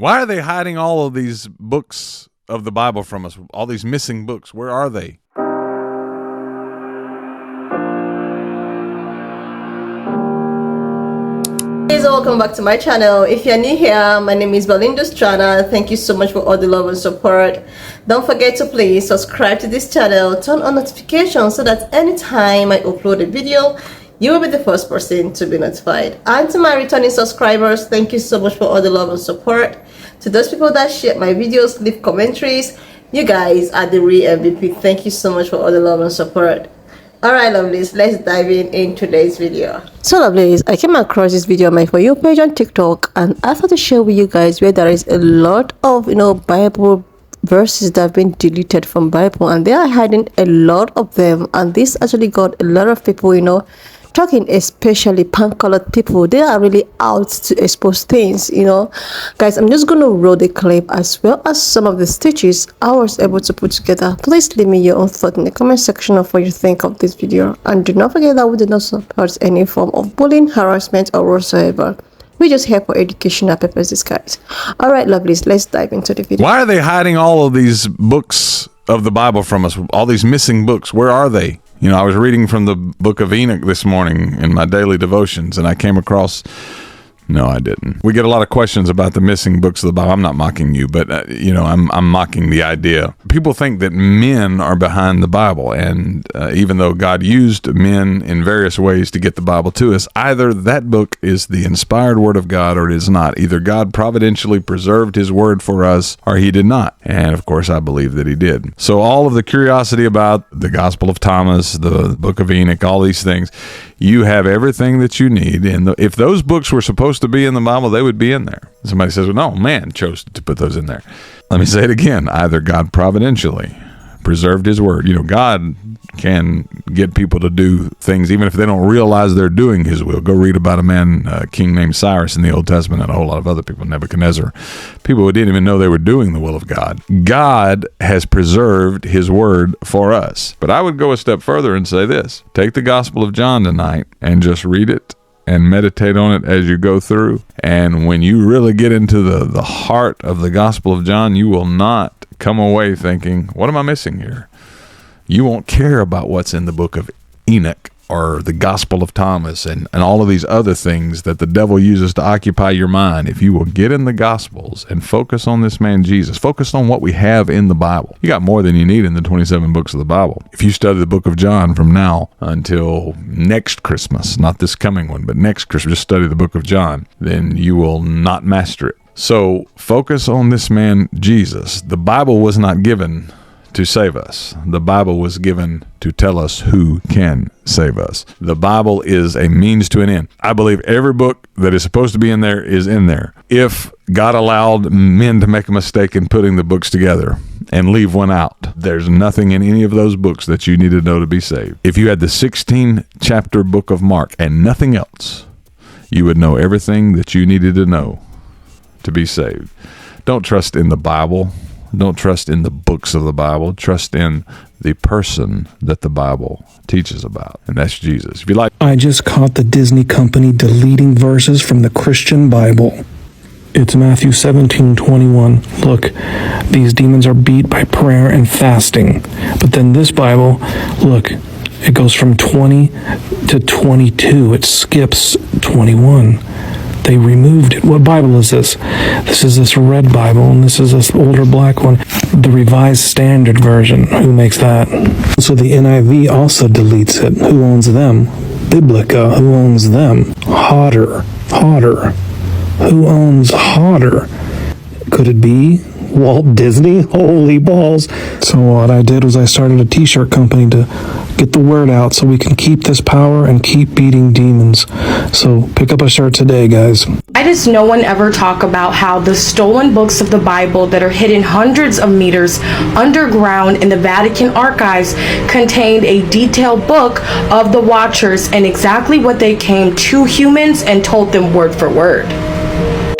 Why are they hiding all of these books of the Bible from us? All these missing books, where are they? Guys, welcome back to my channel. If you're new here, my name is Belinda Strana. Thank you so much for all the love and support. Don't forget to please subscribe to this channel, turn on notifications so that anytime I upload a video, you will be the first person to be notified. And to my returning subscribers, thank you so much for all the love and support. To those people that share my videos, leave commentaries, you guys are the real MVP. Thank you so much for all the love and support. Alright lovelies, let's dive in today's video. So lovelies, I came across this video on my For You page on TikTok, and I thought to share with you guys where there is a lot of Bible verses that have been deleted from Bible, and they are hiding a lot of them, and this actually got a lot of people talking, especially pan-colored people. They are really out to expose things. Guys, I'm just gonna roll the clip as well as some of the stitches I was able to put together. Please leave me your own thought in the comment section of what you think of this video, and do not forget that we do not support any form of bullying, harassment, or whatsoever. We just here for educational purposes, guys. Alright lovelies, let's dive into the video. Why are they hiding all of these books of the Bible from us? All these missing books, where are they? I was reading from the book of Enoch this morning in my daily devotions, and I came across... No, I didn't. We get a lot of questions about the missing books of the Bible. I'm not mocking you, but, I'm mocking the idea. People think that men are behind the Bible, and even though God used men in various ways to get the Bible to us, either that book is the inspired word of God or it is not. Either God providentially preserved his word for us or he did not. And, of course, I believe that he did. So all of the curiosity about the Gospel of Thomas, the book of Enoch, all these things, you have everything that you need. And if those books were supposed to be in the Bible, they would be in there. Somebody says, well, no, man chose to put those in there. Let me say it again. Either God providentially preserved his word. God can get people to do things even if they don't realize they're doing his will. Go read about a king named Cyrus in the Old Testament, and a whole lot of other people, Nebuchadnezzar, people who didn't even know they were doing the will of God. God has preserved his word for us. But I would go a step further and say this. Take the Gospel of John tonight and just read it and meditate on it as you go through. And when you really get into the heart of the Gospel of John, you will not come away thinking, what am I missing here? You won't care about what's in the book of Enoch or the Gospel of Thomas and all of these other things that the devil uses to occupy your mind. If you will get in the Gospels and focus on this man Jesus, focus on what we have in the Bible, you got more than you need in the 27 books of the Bible. If you study the book of John from now until next Christmas, not this coming one, but next Christmas, just study the book of John, then you will not master it. So focus on this man Jesus. The Bible was not given to save us. The Bible was given to tell us who can save us. The Bible is a means to an end. I believe every book that is supposed to be in there is in there. If God allowed men to make a mistake in putting the books together and leave one out, there's nothing in any of those books that you need to know to be saved. If you had the 16-chapter book of Mark and nothing else, you would know everything that you needed to know to be saved. Don't trust in the Bible. Don't trust in the books of the Bible. Trust in the person that the Bible teaches about, and that's Jesus. If you like, I just caught the Disney company deleting verses from the Christian Bible. It's Matthew 17:21. Look, these demons are beat by prayer and fasting. But then this Bible, look, it goes from 20 to 22. It skips 21. They removed it. What Bible is this? This is this red Bible, and this is this older black one. The Revised Standard Version. Who makes that? So the NIV also deletes it. Who owns them? Biblica. Who owns them? Hodder. Who owns Hodder? Could it be Walt Disney? Holy balls. So what I did was I started a t-shirt company to get the word out so we can keep this power and keep beating demons. So pick up a shirt today, guys. Why does no one ever talk about how the stolen books of the Bible that are hidden hundreds of meters underground in the Vatican archives contained a detailed book of the Watchers and exactly what they came to humans and told them word for word?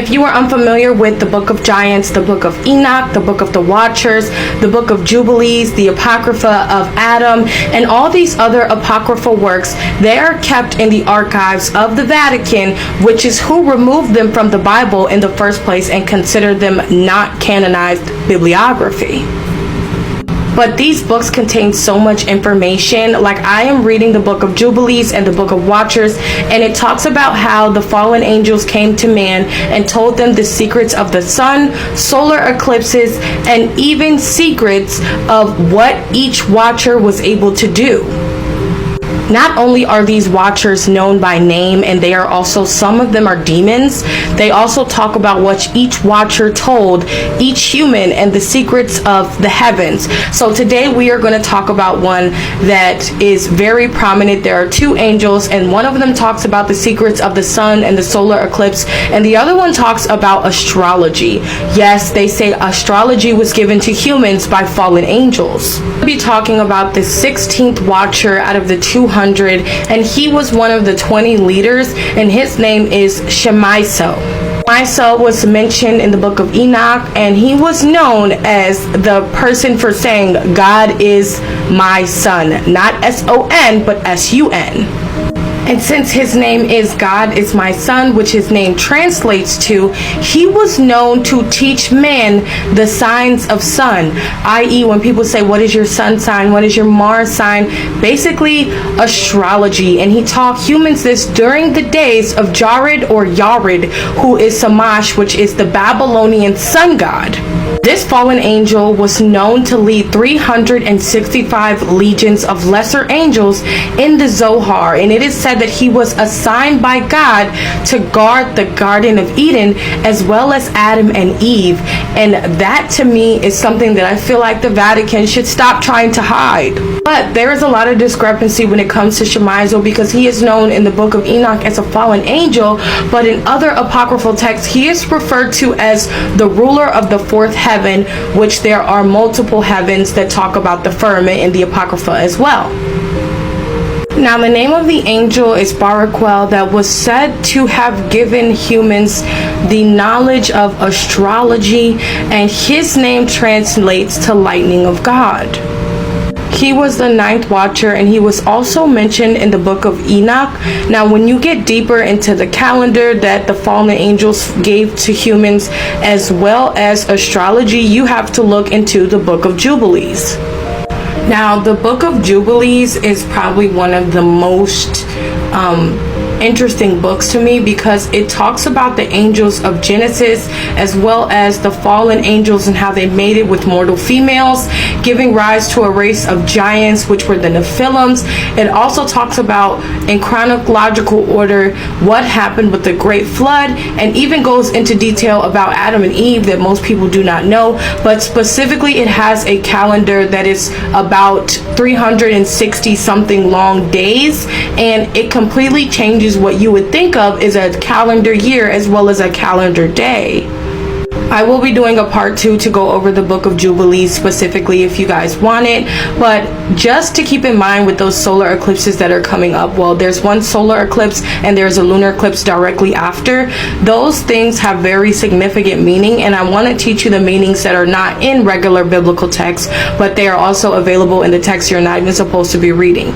If you are unfamiliar with the Book of Giants, the Book of Enoch, the Book of the Watchers, the Book of Jubilees, the Apocrypha of Adam, and all these other apocryphal works, they are kept in the archives of the Vatican, which is who removed them from the Bible in the first place and considered them not canonized bibliography. But these books contain so much information. Like, I am reading the Book of Jubilees and the Book of Watchers, and it talks about how the fallen angels came to man and told them the secrets of the sun, solar eclipses, and even secrets of what each watcher was able to do. Not only are these watchers known by name, and they are also, some of them are demons, they also talk about what each watcher told each human and the secrets of the heavens. So today we are going to talk about one that is very prominent. There are two angels, and one of them talks about the secrets of the sun and the solar eclipse, and the other one talks about astrology. Yes, they say astrology was given to humans by fallen angels. We'll be talking about the 16th watcher out of the 200, and he was one of the 20 leaders, and his name is Shemaiso. Shemaiso was mentioned in the Book of Enoch, and he was known as the person for saying, God is my son. Not S-O-N, but S-U-N. And since his name is God is my son, which his name translates to, he was known to teach men the signs of sun, i.e. when people say, what is your sun sign? What is your Mars sign? Basically, astrology. And he taught humans this during the days of Jared or Yared, who is Samash, which is the Babylonian sun god. This fallen angel was known to lead 365 legions of lesser angels in the Zohar, and it is said that he was assigned by God to guard the Garden of Eden as well as Adam and Eve. And that to me is something that I feel like the Vatican should stop trying to hide. But there is a lot of discrepancy when it comes to Shemaiso, because he is known in the Book of Enoch as a fallen angel, but in other apocryphal texts he is referred to as the ruler of the fourth heaven, which there are multiple heavens that talk about the firmament in the Apocrypha as well. Now, the name of the angel is Baraquel, that was said to have given humans the knowledge of astrology, and his name translates to lightning of God. He was the 9th watcher, and he was also mentioned in the Book of Enoch. Now, when you get deeper into the calendar that the fallen angels gave to humans as well as astrology, you have to look into the Book of Jubilees. Now, the Book of Jubilees is probably one of the most interesting books to me, because it talks about the angels of Genesis as well as the fallen angels and how they mated with mortal females, giving rise to a race of giants, which were the Nephilims. It also talks about, in chronological order, what happened with the Great Flood, and even goes into detail about Adam and Eve that most people do not know. But specifically, it has a calendar that is about 360 something long days, and it completely changes what you would think of as a calendar year as well as a calendar day. I will be doing a part 2 to go over the Book of Jubilees specifically if you guys want it, but just to keep in mind with those solar eclipses that are coming up, well, there's one solar eclipse and there's a lunar eclipse directly after. Those things have very significant meaning, and I want to teach you the meanings that are not in regular biblical texts, but they are also available in the text you're not even supposed to be reading.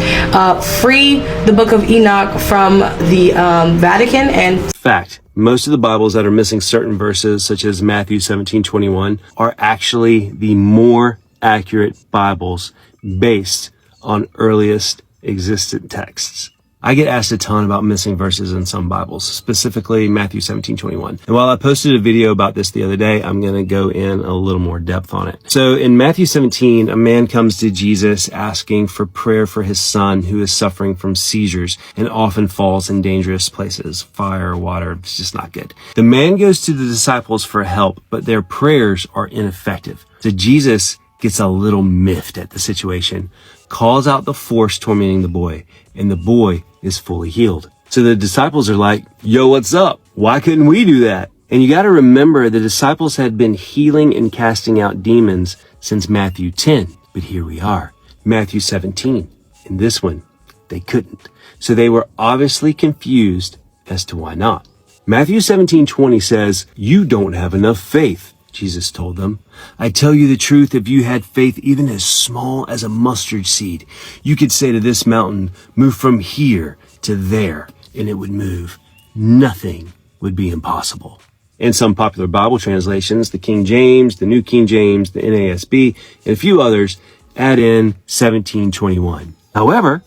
Free the Book of Enoch from the Vatican. And fact, most of the Bibles that are missing certain verses, such as Matthew 17:21, are actually the more accurate Bibles based on earliest existent texts. I get asked a ton about missing verses in some Bibles, specifically Matthew 17:21. And while I posted a video about this the other day, I'm going to go in a little more depth on it. So in Matthew 17, a man comes to Jesus asking for prayer for his son who is suffering from seizures and often falls in dangerous places, fire, water. It's just not good. The man goes to the disciples for help, but their prayers are ineffective. So Jesus gets a little miffed at the situation, calls out the force tormenting the boy, and the boy is fully healed. So the disciples are like, yo, what's up? Why couldn't we do that? And you got to remember, the disciples had been healing and casting out demons since Matthew 10. But here we are, Matthew 17. In this one, they couldn't. So they were obviously confused as to why not. Matthew 17:20 says, "You don't have enough faith," Jesus told them. "I tell you the truth, if you had faith even as small as a mustard seed, you could say to this mountain, 'Move from here to there,' and it would move. Nothing would be impossible." In some popular Bible translations, the King James, the New King James, the NASB, and a few others add in 17:21. However,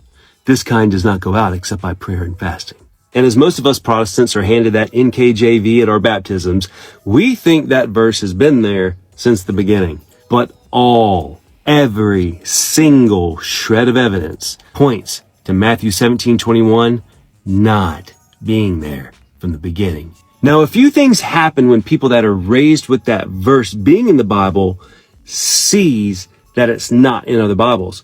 this kind does not go out except by prayer and fasting. And as most of us Protestants are handed that NKJV at our baptisms, we think that verse has been there since the beginning. But every single shred of evidence points to Matthew 17:21 not being there from the beginning. Now, a few things happen when people that are raised with that verse being in the Bible sees that it's not in other Bibles.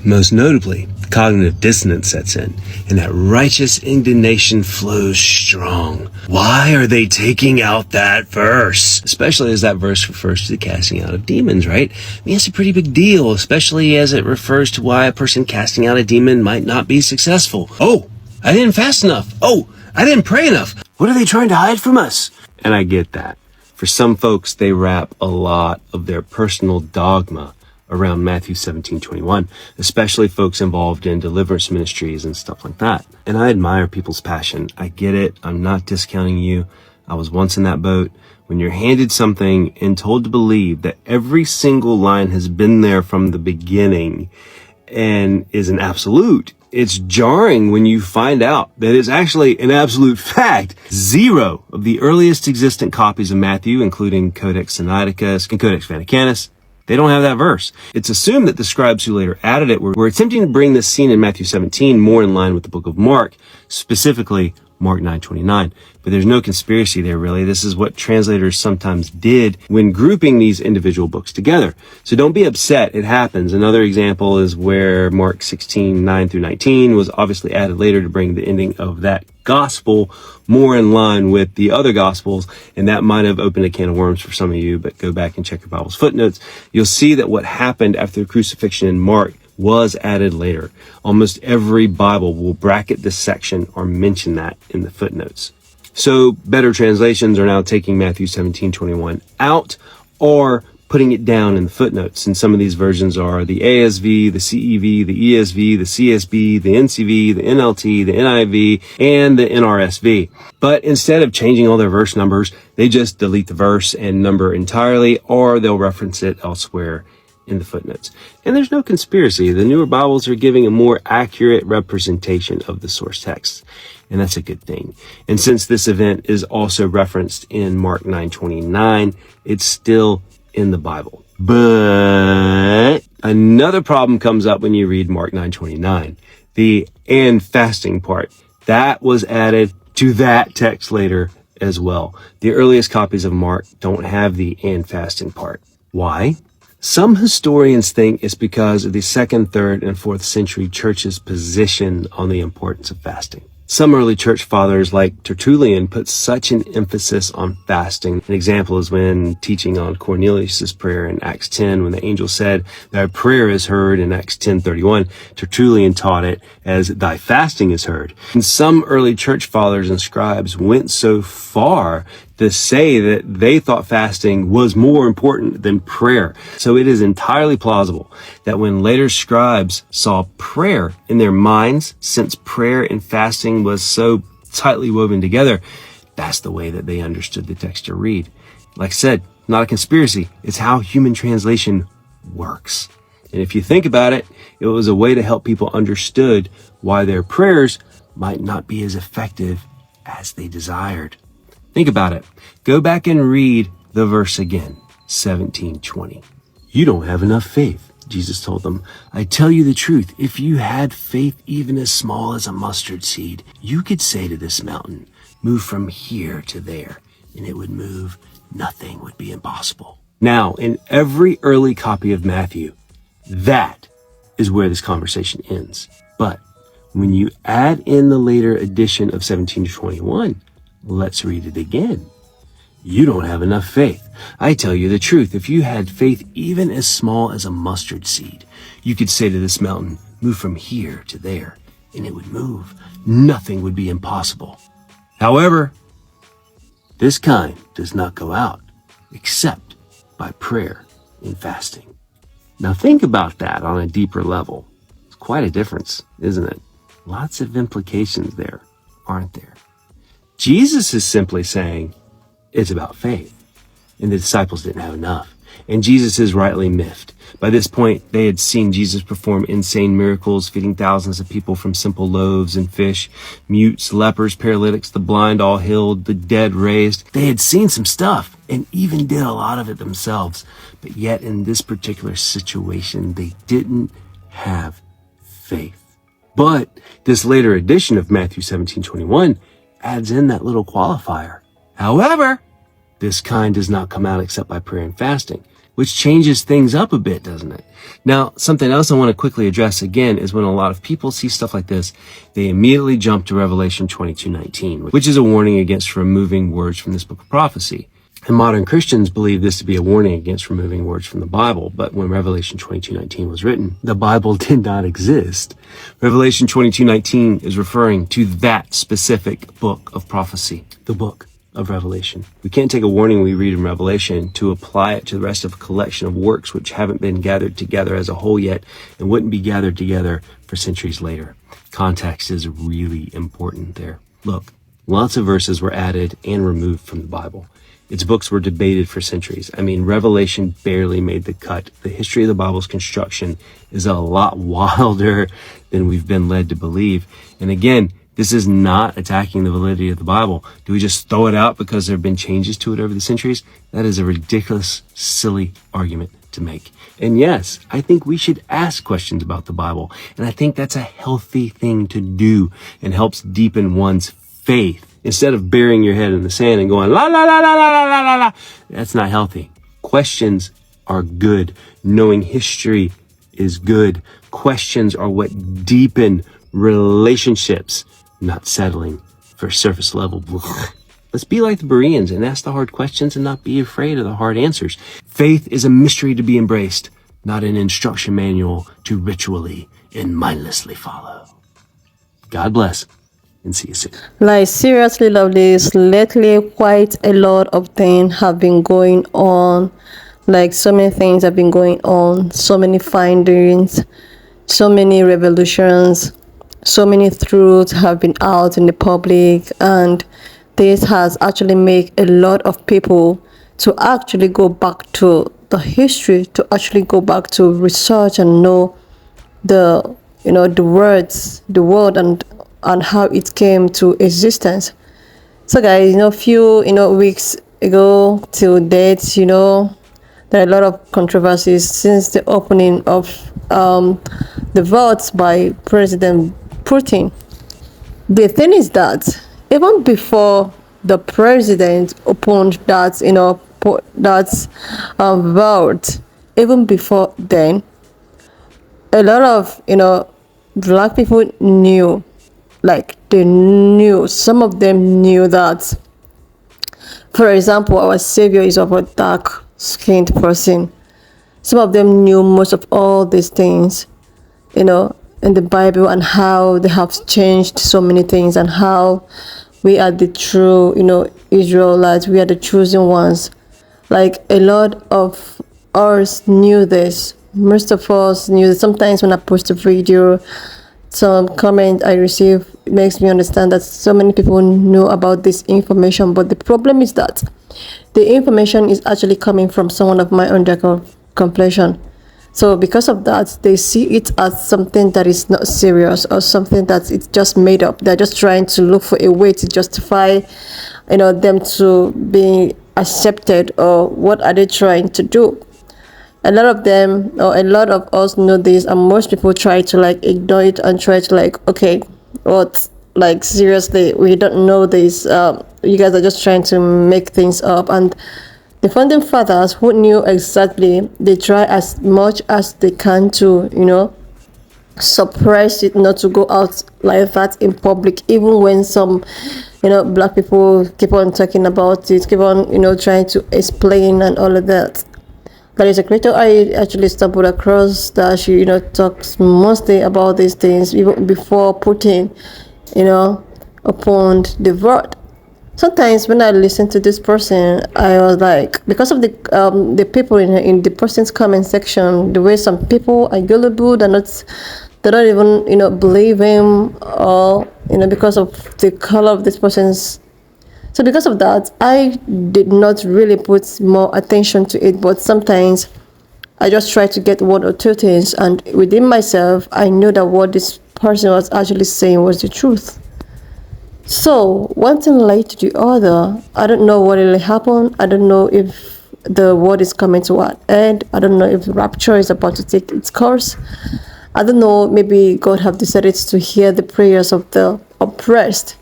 Most notably, cognitive dissonance sets in, and that righteous indignation flows strong. Why are they taking out that verse? Especially as that verse refers to the casting out of demons, right? I mean, it's a pretty big deal, especially as it refers to why a person casting out a demon might not be successful. Oh, I didn't fast enough. Oh, I didn't pray enough. What are they trying to hide from us? And I get that. For some folks, they wrap a lot of their personal dogma around Matthew 17:21, especially folks involved in deliverance ministries and stuff like that. And I admire people's passion. I get it. I'm not discounting you. I was once in that boat. When you're handed something and told to believe that every single line has been there from the beginning and is an absolute, it's jarring when you find out that it's actually an absolute fact. 0 of the earliest existent copies of Matthew, including Codex Sinaiticus and Codex Vaticanus, they don't have that verse. It's assumed that the scribes who later added it were attempting to bring this scene in Matthew 17 more in line with the book of Mark, specifically Mark 9:29. But there's no conspiracy there, really. This is what translators sometimes did when grouping these individual books together. So don't be upset. It happens. Another example is where Mark 16:9-19 was obviously added later to bring the ending of that gospel more in line with the other gospels. And that might have opened a can of worms for some of you, but go back and check your Bible's footnotes. You'll see that what happened after the crucifixion in Mark was added later. Almost every Bible will bracket this section or mention that in the footnotes. So better translations are now taking Matthew 17:21 out or putting it down in the footnotes. And some of these versions are the ASV, the CEV, the ESV, the CSB, the NCV, the NLT, the NIV, and the NRSV. But instead of changing all their verse numbers, they just delete the verse and number entirely, or they'll reference it elsewhere in the footnotes. And there's no conspiracy. The newer Bibles are giving a more accurate representation of the source text. And that's a good thing. And since this event is also referenced in Mark 9:29, it's still in the Bible. But another problem comes up when you read Mark 9:29. The "and fasting" part. That was added to that text later as well. The earliest copies of Mark don't have the "and fasting" part. Why? Some historians think it's because of the 2nd, 3rd, and 4th century church's position on the importance of fasting. Some early church fathers like Tertullian put such an emphasis on fasting. An example is when teaching on Cornelius' prayer in Acts 10, when the angel said, "Thy prayer is heard," in Acts 10:31, Tertullian taught it as, "Thy fasting is heard." And some early church fathers and scribes went so far to say that they thought fasting was more important than prayer. So it is entirely plausible that when later scribes saw prayer in their minds, since prayer and fasting was so tightly woven together, that's the way that they understood the text to read. Like I said, not a conspiracy. It's how human translation works. And if you think about it, it was a way to help people understood why their prayers might not be as effective as they desired. Think about it. Go back and read the verse again, 17:20. "You don't have enough faith," Jesus told them. "I tell you the truth, if you had faith even as small as a mustard seed, you could say to this mountain, 'Move from here to there,' and it would move. Nothing would be impossible." Now, in every early copy of Matthew, that is where this conversation ends. But when you add in the later edition of 17:21, let's read it again. "You don't have enough faith. I tell you the truth, if you had faith even as small as a mustard seed, you could say to this mountain, 'Move from here to there,' and it would move. Nothing would be impossible." However, This kind does not go out except by prayer and fasting. Now think about that on a deeper level. It's quite a difference, isn't it? Lots of implications there, aren't there? Jesus is simply saying it's about faith, and the disciples didn't have enough. And Jesus is rightly miffed. By this point, they had seen Jesus perform insane miracles, feeding thousands of people from simple loaves and fish, mutes, lepers, paralytics, the blind all healed, the dead raised. They had seen some stuff and even did a lot of it themselves. But yet in this particular situation, they didn't have faith. But this later edition of Matthew 17:21 adds in that little qualifier. However, this kind does not come out except by prayer and fasting, which changes things up a bit, doesn't it? Now, something else I want to quickly address again is when a lot of people see stuff like this, they immediately jump to Revelation 22:19, which is a warning against removing words from this book of prophecy. And modern Christians believe this to be a warning against removing words from the Bible. But when Revelation 22:19 was written, the Bible did not exist. Revelation 22:19 is referring to that specific book of prophecy, the book of Revelation. We can't take a warning we read in Revelation to apply it to the rest of a collection of works which haven't been gathered together as a whole yet and wouldn't be gathered together for centuries later. Context is really important there. Look, lots of verses were added and removed from the Bible. Its books were debated for centuries. I mean, Revelation barely made the cut. The history of the Bible's construction is a lot wilder than we've been led to believe. And again, this is not attacking the validity of the Bible. Do we just throw it out because there have been changes to it over the centuries? That is a ridiculous, silly argument to make. And yes, I think we should ask questions about the Bible. And I think that's a healthy thing to do and helps deepen one's faith. Instead of burying your head in the sand and going, la, la, la, la, la, la, la, la. That's not healthy. Questions are good. Knowing history is good. Questions are what deepen relationships, not settling for surface level. Let's be like the Bereans and ask the hard questions and not be afraid of the hard answers. Faith is a mystery to be embraced, not an instruction manual to ritually and mindlessly follow. God bless. And see you soon. Like, seriously, love this. Lately, quite a lot of things have been going on. Like, so many things have been going on. So many findings, so many revolutions, so many truths have been out in the public. And this has actually made a lot of people to actually go back to the history, to actually go back to research and know the words, the word, and how it came to existence. So guys, few weeks ago till date, there are a lot of controversies since the opening of the votes by President Putin. The thing is that even before the president opened that vote, even before then, a lot of black people knew. Like, they knew, some of them knew that, for example, our Savior is of a dark-skinned person. Some of them knew most of all these things, in the Bible, and how they have changed so many things, and how we are the true, Israelites, we are the chosen ones. Like, a lot of us knew this. Most of us knew this. Sometimes when I post a video, some comment I receive makes me understand that so many people know about this information. But the problem is that the information is actually coming from someone of my own complexion. So because of that, they see it as something that is not serious, or something that it's just made up. They're just trying to look for a way to justify, them to be accepted, or what are they trying to do? A lot of them, or a lot of us, know this, and most people try to ignore it and try to okay, what, seriously, we don't know this. You guys are just trying to make things up. And the founding fathers, who knew exactly, they try as much as they can to suppress it, not to go out like that in public, even when some black people keep on talking about it, keep on trying to explain and all of that. There is a creator I actually stumbled across that she talks mostly about these things even before Putin opened the vote. sometimes when I listen to this person, I was like, because of the people in the person's comment section, the way some people are gullible, they don't even believe him, or because of the color of this person's. So because of that, I did not really put more attention to it. But sometimes I just try to get one or two things, and within myself, I knew that what this person was actually saying was the truth. So one thing led to the other. I don't know what really happened. I don't know if the world is coming to an end. I don't know if rapture is about to take its course. I don't know, maybe God have decided to hear the prayers of the oppressed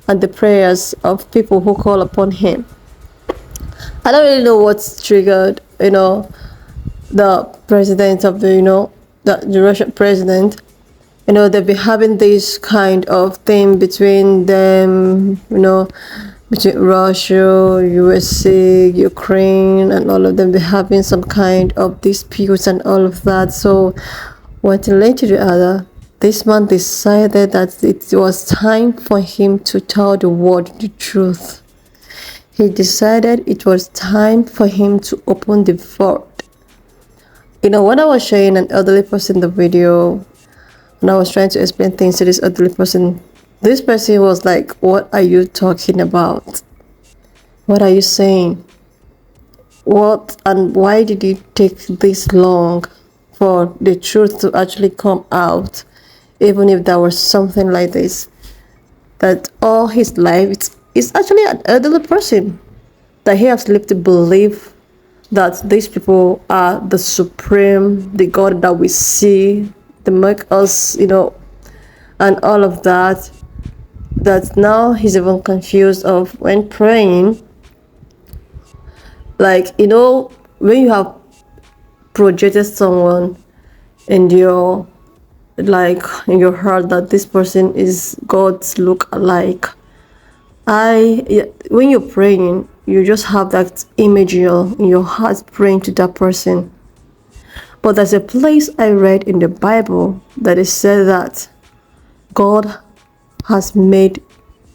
and the prayers of people who call upon him. I don't really know what's triggered, the president of the Russian president. They've been having this kind of thing between them, between Russia, USA, Ukraine, and all of them. They're having some kind of disputes and all of that. So one thing led to the other. This man decided that it was time for him to tell the world the truth. He decided it was time for him to open the vault. When I was showing an elderly person the video, and I was trying to explain things to this elderly person, this person was like, "What are you talking about? What are you saying? What and why did it take this long for the truth to actually come out? Even if there was something like this, that all his life, it's actually an elderly person that he has lived to believe that these people are the supreme, the God that we see, they make us, and all of that. That now he's even confused of when praying, like, when you have projected someone in your heart that this person is God's look-alike. When you're praying, you just have that image in your heart praying to that person. But there's a place I read in the Bible that it said that God has made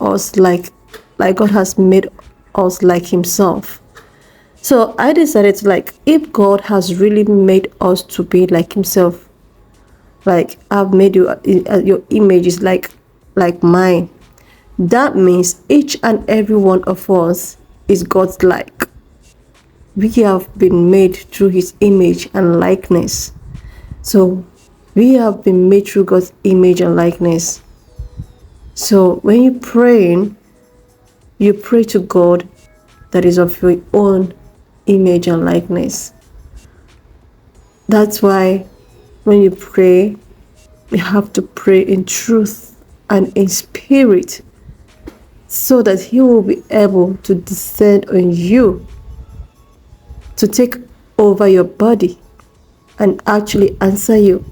us like God has made us like himself. So I decided to, if God has really made us to be like himself, I've made you, your image is like mine, that means each and every one of us is God's like. We have been made through his image and likeness. So we have been made through God's image and likeness. So when you're praying, you pray to God that is of your own image and likeness. That's why when you pray, you have to pray in truth and in spirit, so that he will be able to descend on you, to take over your body and actually answer you.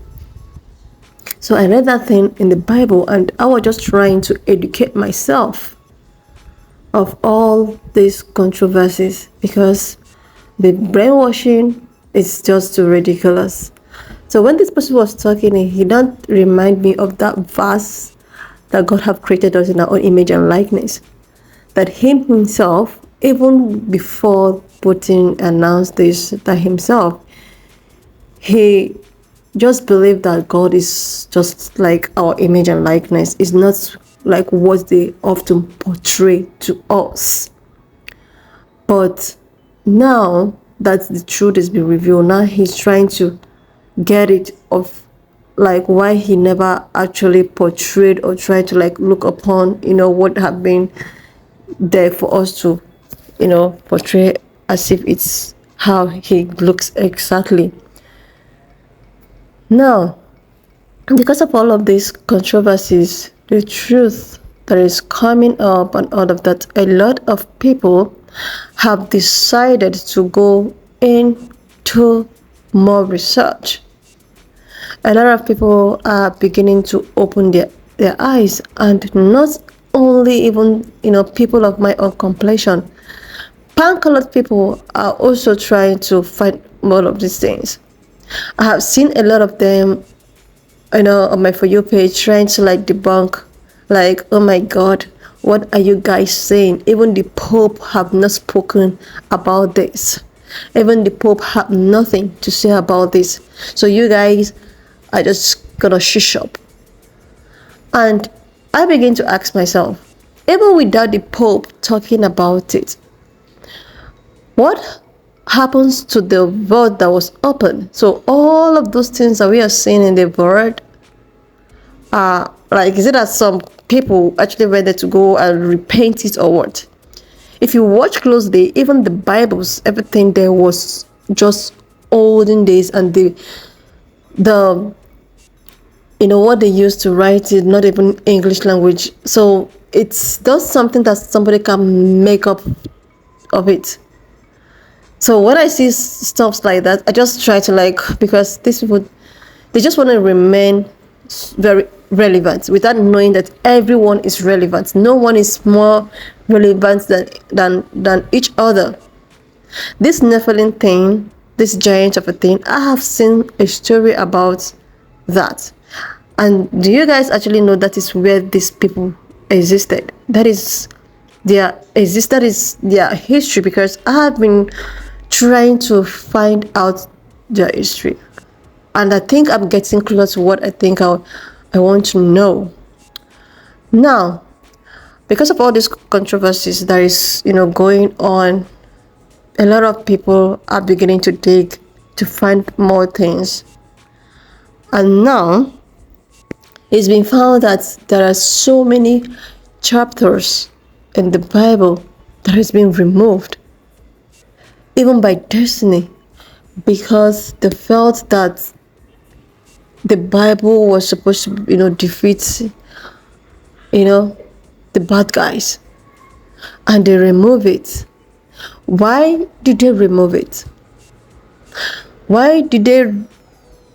So I read that thing in the Bible, and I was just trying to educate myself of all these controversies, because the brainwashing is just too ridiculous. So when this person was talking, he don't remind me of that verse that God have created us in our own image and likeness. That him himself, even before Putin announced this, that himself, he just believed that God is just like our image and likeness. It's not like what they often portray to us. But now that the truth has been revealed, now he's trying to get it of why he never actually portrayed or tried to look upon what have been there for us to portray as if it's how he looks exactly. Now, because of all of these controversies, the truth that is coming up and all of that, a lot of people have decided to go into more research. A lot of people are beginning to open their eyes, and not only even people of my own complexion. Pan-colored people are also trying to find more of these things. I have seen a lot of them on my For You page trying to debunk, oh my God, What are you guys saying? Even the Pope have not spoken about this. Even the Pope have nothing to say about this. So you guys are just gonna shush up. And I begin to ask myself, even without the Pope talking about it, what happens to the vote that was open? So all of those things that we are seeing in the word are like, is it that some people actually ready to go and repent it or what? If you watch closely, even the Bibles, everything there was just olden days, and the what they used to write it, not even English language. So it's just something that somebody can make up of it. So when I see stuff like that, I just try to because these people, they just want to remain very relevant without knowing that everyone is relevant. No one is more relevant than each other. This Nephilim thing, this giant of a thing, I have seen a story about that. And do you guys actually know that is where these people existed? That is their history, because I have been trying to find out their history. And I think I'm getting close to what I think I want to know. Now, because of all these controversies that is, going on, a lot of people are beginning to dig to find more things. And now, it's been found that there are so many chapters in the Bible that has been removed, even by destiny, because they felt that the Bible was supposed to, defeat, the bad guys, and they remove it. Why did they remove it? Why did they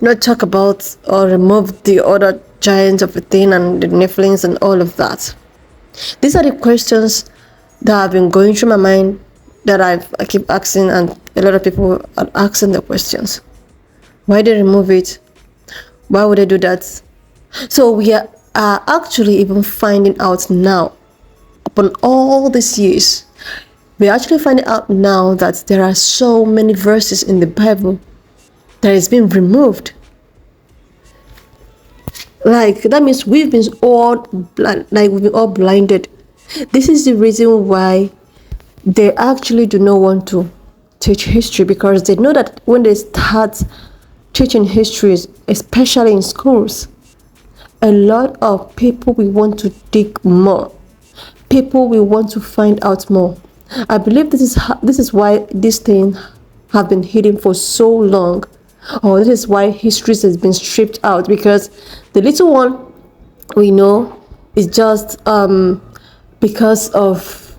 not talk about or remove the other giants of the thing and the Nephilims and all of that? These are the questions that have been going through my mind that I keep asking, and a lot of people are asking the questions. Why they remove it? Why would they do that? So we are actually even finding out now, upon all these years, we're actually finding out now that there are so many verses in the Bible that has been removed. That means we've been all blinded. This is the reason why they actually do not want to teach history, because they know that when they start teaching histories, especially in schools, a lot of people will want to dig more. People will want to find out more. I believe this is why these things have been hidden for so long, or this is why history has been stripped out, because the little one we know is just because of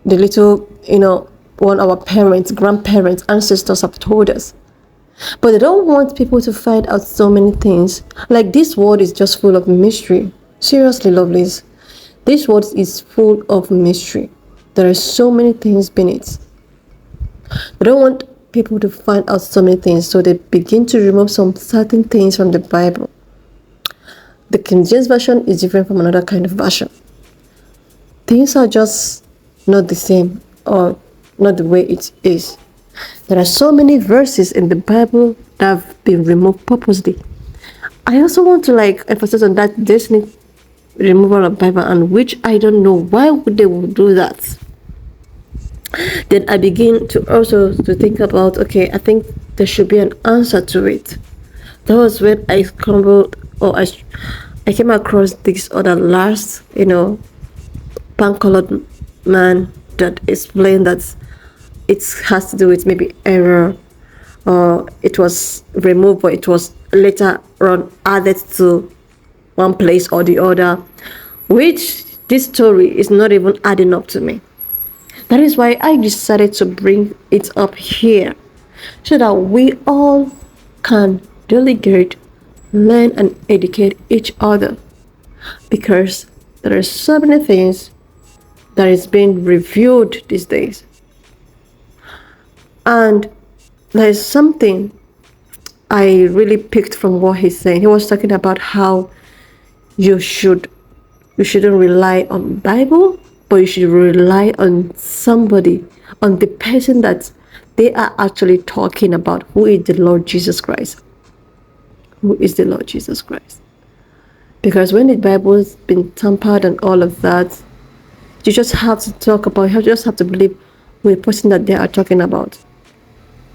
the little one our parents, grandparents, ancestors have told us. But they don't want people to find out so many things. Like, this world is just full of mystery. Seriously, lovelies, this world is full of mystery. There are so many things beneath. They don't want people to find out so many things, so they begin to remove some certain things from the Bible. The King James Version is different from another kind of version. Things are just not the same, or not the way it is. There are so many verses in the Bible that have been removed purposely. I also want to emphasize on that destiny removal of Bible, and which I don't know why would they do that. Then I begin to think about, okay, I think there should be an answer to it. That was when I stumbled, or I came across this other last, pan-colored man that explained that it has to do with maybe error, or it was removed, but it was later on added to one place or the other, which this story is not even adding up to me. That is why I decided to bring it up here, so that we all can delegate, learn, and educate each other, because there are so many things that is being reviewed these days. And there is something I really picked from what he's saying. He was talking about how you shouldn't rely on Bible, but you should rely on somebody, on the person that they are actually talking about, who is the Lord Jesus Christ. Who is the Lord Jesus Christ? Because when the Bible's been tampered and all of that, you just have to talk about, you just have to believe with the person that they are talking about.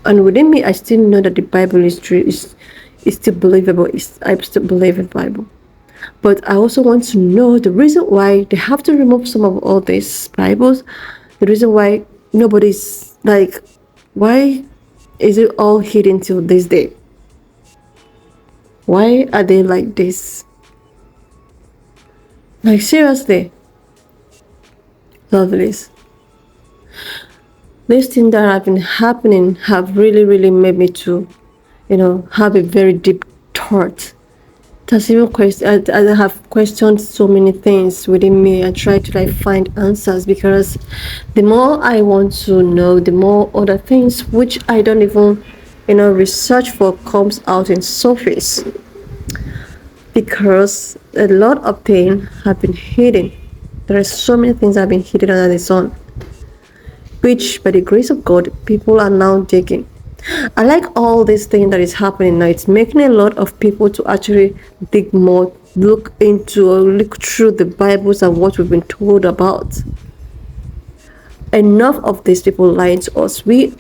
And within me, I still know that the Bible is true, is still believable. I still believe in the Bible. But I also want to know the reason why they have to remove some of all these Bibles, the reason why nobody's like, why is it all hidden till this day? Why are they like this? Like, seriously. Lovelies. These things that have been happening have really made me to, have a very deep thought. That's even I have questioned so many things within me and try to find answers, because the more I want to know, the more other things which I don't even research for comes out in surface, because a lot of things have been hidden. There are so many things that have been hidden under the sun, which by the grace of God people are now digging. I like all this thing that is happening now. It's making a lot of people to actually dig more, look into or look through the Bibles and what we've been told about. Enough of these people lying to us. We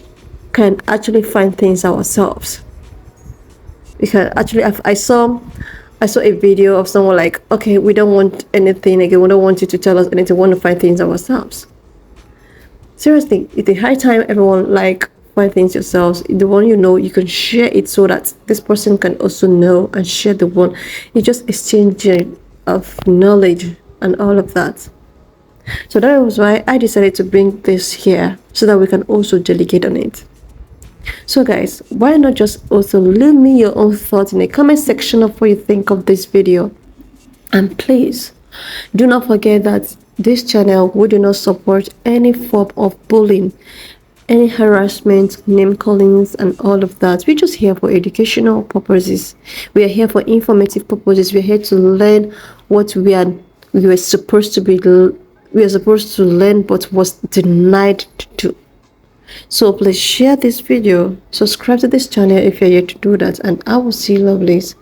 can actually find things ourselves. Because actually I saw a video of someone like, okay, we don't want anything again, we don't want you to tell us anything, we want to find things ourselves. Seriously, it's a high time everyone find things yourselves. The one you can share it so that this person can also know and share the one. It's just exchanging of knowledge and all of that. So that was why I decided to bring this here, so that we can also delegate on it. So guys, why not just also leave me your own thoughts in the comment section of what you think of this video. And please do not forget that this channel, we do not support any form of bullying, any harassment, name callings and all of that. We're just here for educational purposes. We are here for informative purposes. We're here to learn what we were supposed to be. We are supposed to learn but was denied to do. So please share this video, subscribe to this channel if you're yet to do that, and I will see you lovelies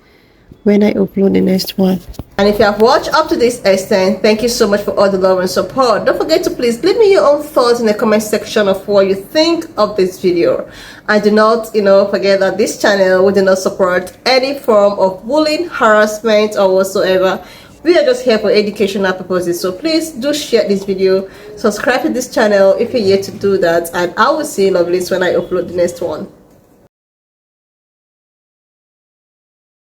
when I upload the next one. And if you have watched up to this extent, thank you so much for all the love and support. Don't forget to please leave me your own thoughts in the comment section of what you think of this video. And do not forget that this channel will do not support any form of bullying, harassment or whatsoever. We are just here for educational purposes. So please do share this video, subscribe to this channel if you're yet to do that, and I will see you lovelies when I upload the next one.